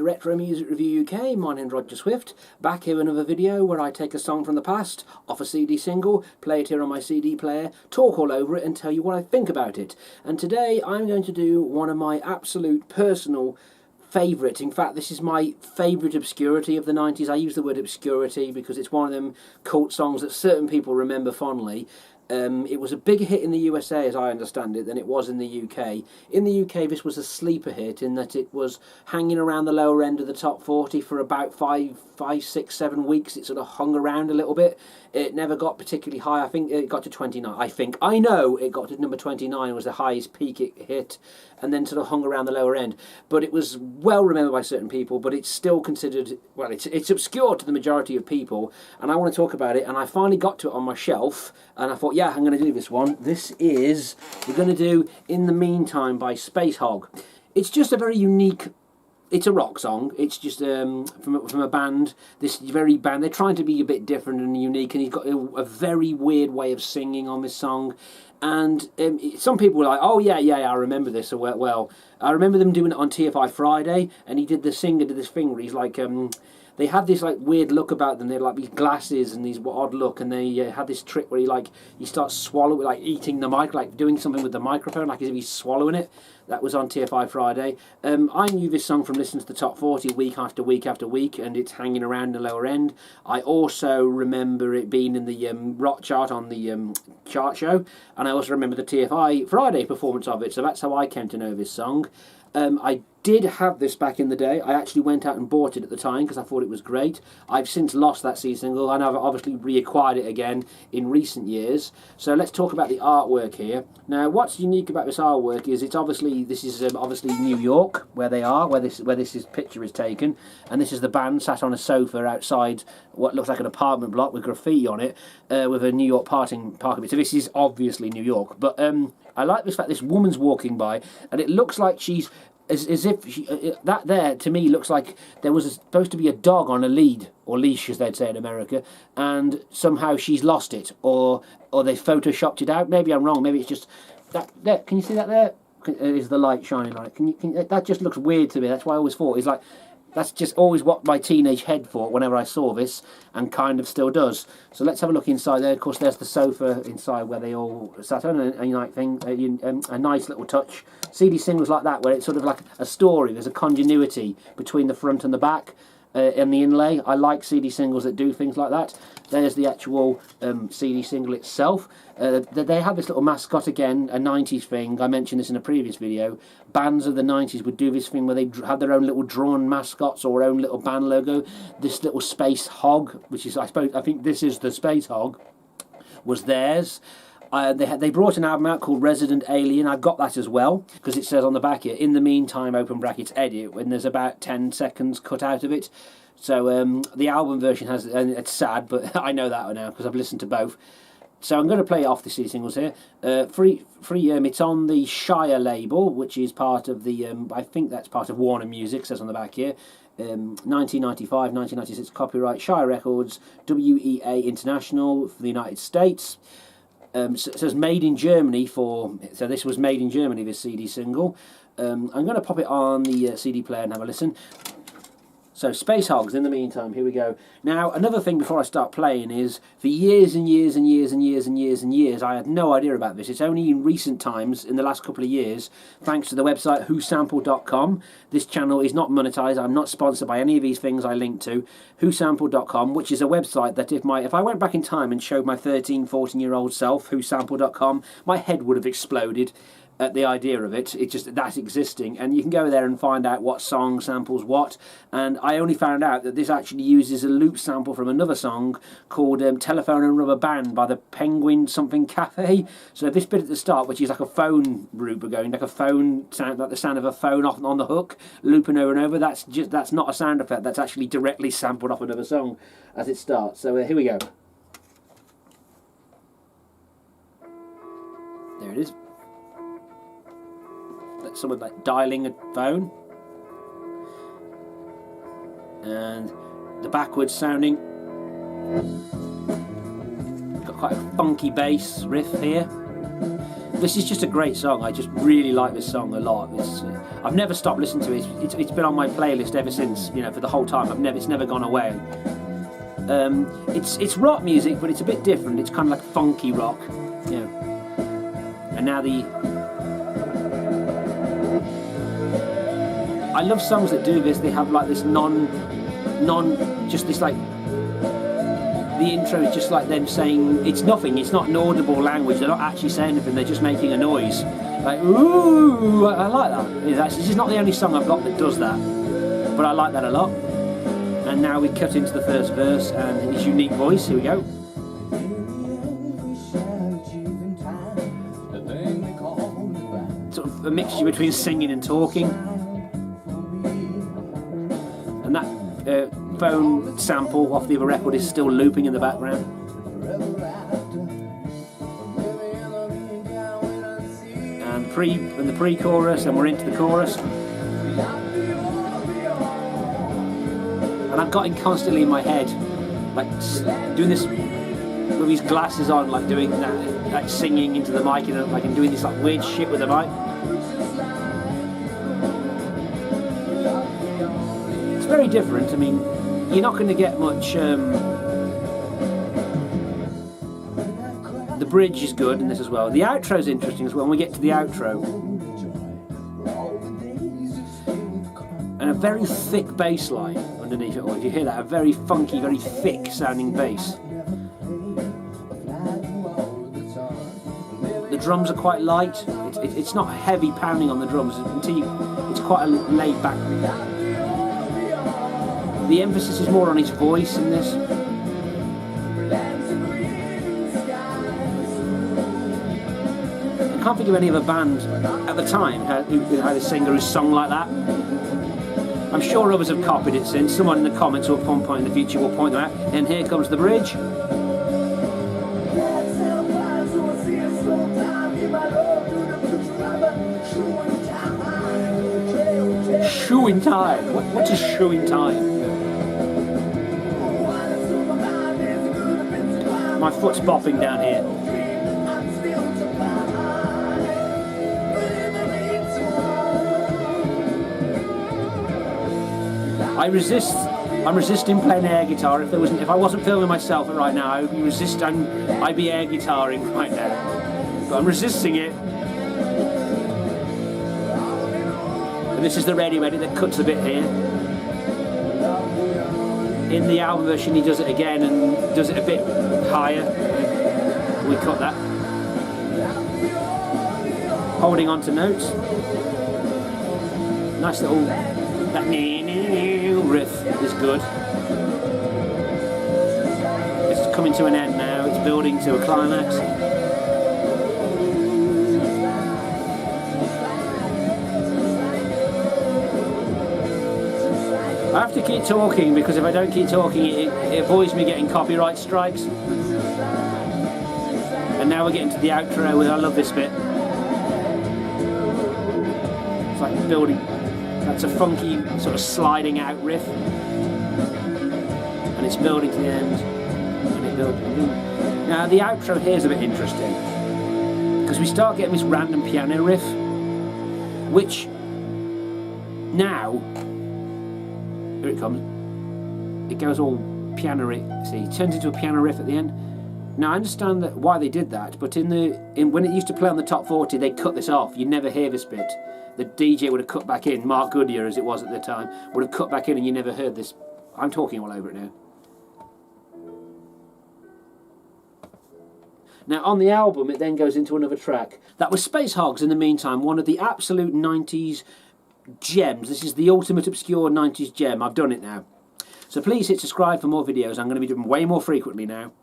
Retro Music Review UK, my name's Roger Swift, back here with another video where I take a song from the past, off a CD single, play it here on my CD player, talk all over it and tell you what I think about it. And today I'm going to do one of my absolute personal favourite. In fact, this is my favourite obscurity of the 90s. I use the word obscurity because it's one of them cult songs that certain people remember fondly. It was a bigger hit in the USA, as I understand it, than it was in the UK. In the UK, this was a sleeper hit in that it was hanging around the lower end of the top 40 for about 5, 6, 7 weeks. It sort of hung around a little bit. It never got particularly high. I think it got to 29. I know it got to number 29. It was the highest peak it hit, and then sort of hung around the lower end. But it was well remembered by certain people, but it's still considered, well, it's obscure to the majority of people, and I want to talk about it. And I finally got to it on my shelf, and I thought, yeah, I'm going to do this one. We're going to do In the Meantime by Spacehog. It's just a very unique, it's a rock song. It's just from a band, this very band. They're trying to be a bit different and unique, and he's got a very weird way of singing on this song. And some people were like, oh yeah, I remember this. Well, I remember them doing it on TFI Friday, and he did the singer did this thing where he's like, they had this like weird look about them. They had like these glasses and these odd look, and they had this trick where he starts swallowing, like eating the mic, like doing something with the microphone, like as if he's swallowing it. That was on TFI Friday. I knew this song from listening to the top 40 week after week after week, and it's hanging around the lower end. I also remember it being in the rock chart on the chart show, and I also remember the TFI Friday performance of it, so that's how I came to know this song. I did have this back in the day. I actually went out and bought it at the time because I thought it was great. I've since lost that CD single, and I've obviously reacquired it again in recent years. So let's talk about the artwork here. Now, what's unique about this artwork is it's obviously, this is obviously New York, where they are, where this picture is taken, and this is the band sat on a sofa outside what looks like an apartment block with graffiti on it, with a New York parking bit. So this is obviously New York, but I like this fact this woman's walking by, and it looks like she's as if that there to me looks like there was supposed to be a dog on a lead or leash, as they'd say in America, and somehow she's lost it, or they photoshopped it out. Maybe I'm wrong. Maybe it's just that there. Can you see that there? Is the light shining on it? That just looks weird to me. That's why I always thought it's like. That's just always what my teenage head thought whenever I saw this, and kind of still does. So let's have a look inside there. Of course, there's the sofa inside where they all sat on, a nice little touch. CD singles like that, where it's sort of like a story. There's a continuity between the front and the back and the inlay. I like CD singles that do things like that. There's the actual CD single itself. They have this little mascot again, a 90s thing. I mentioned this in a previous video. Bands of the 90s would do this thing where they had their own little drawn mascots or own little band logo. This little Spacehog, which is, I think this is the Spacehog, was theirs. They brought an album out called Resident Alien. I've got that as well, because it says on the back here, in the meantime, open brackets, edit, when there's about 10 seconds cut out of it. So the album version has, and it's sad, but I know that now because I've listened to both. So I'm going to play off the CD singles here. It's on the Shire label, which is part of the, I think that's part of Warner Music, says on the back here. 1995, 1996 copyright, Shire Records, WEA International for the United States. So it says made in Germany so this was made in Germany, this CD single. I'm going to pop it on the CD player and have a listen. So Spacehogs, In the Meantime, here we go. Now, another thing before I start playing is, for years and years and years and years and years and years, I had no idea about this. It's only in recent times, in the last couple of years, thanks to the website whosampled.com. This channel is not monetized. I'm not sponsored by any of these things I link to. Whosampled.com, which is a website that if I went back in time and showed my 13, 14-year-old self whosampled.com, my head would have exploded at the idea of it. It's just that existing, and you can go there and find out what song samples what. And I only found out that this actually uses a loop sample from another song called Telephone and Rubber Band by the Penguin something Cafe. So this bit at the start, which is like a phone loop going, like a phone sound, like the sound of a phone off on the hook looping over and over, that's not a sound effect, that's actually directly sampled off another song as it starts. So here we go. There it is. That's someone like dialing a phone, and the backwards sounding, got quite a funky bass riff here. This is just a great song. I just really like this song a lot. I've never stopped listening to it. It's been on my playlist ever since, you know, for the whole time. It's never gone away. It's rock music, but it's a bit different. It's kind of like funky rock, you know. And now I love songs that do this. They have like this just this like, the intro is just like them saying, it's nothing, it's not an audible language, they're not actually saying anything, they're just making a noise. Like, ooh, I like that. This is not the only song I've got that does that, but I like that a lot. And now we cut into the first verse and his unique voice, here we go. Sort of a mixture between singing and talking. And that phone sample off the other record is still looping in the background. And the pre-chorus, and we're into the chorus. And I've got him constantly in my head, like doing this with his glasses on, like doing that, like singing into the mic, and doing this like weird shit with the mic. It's very different. I mean, you're not going to get much. The bridge is good in this as well. The outro's interesting as well. When we get to the outro, and a very thick bass line underneath it all. If you hear that, a very funky, very thick sounding bass. The drums are quite light. It's not heavy pounding on the drums it's quite a laid back. The emphasis is more on his voice in this. I can't think of any other band at the time who had a singer who sung like that. I'm sure others have copied it since. Someone in the comments or at some point in the future will point them out. And here comes the bridge. Shoeing time. What is shoeing time? My foot's bopping down here. I'm resisting playing air guitar. If I wasn't filming myself right now, I'd be air guitaring right now. But I'm resisting it. And this is the radio edit that cuts a bit here. In the album version he does it again and does it a bit higher. We cut that. Holding on to notes. Nice little, that riff is good. It's coming to an end now, it's building to a climax. I have to keep talking because if I don't keep talking it avoids me getting copyright strikes. And now we're getting to the outro. I love this bit. It's like building. That's a funky sort of sliding out riff. And it's building to the end. And it builds. Now the outro here is a bit interesting. Because we start getting this random piano riff. Which now, here it comes. It goes all piano-y. See, it turns into a piano riff at the end. Now I understand that why they did that, but when it used to play on the top 40, they cut this off. You never hear this bit. The DJ would have cut back in. Mark Goodyear, as it was at the time, would have cut back in, and you never heard this. I'm talking all over it now. Now on the album, it then goes into another track. That was Spacehogs. In the meantime, one of the absolute 90s gems. This is the ultimate obscure 90s gem. I've done it now. So please hit subscribe for more videos. I'm going to be doing way more frequently now.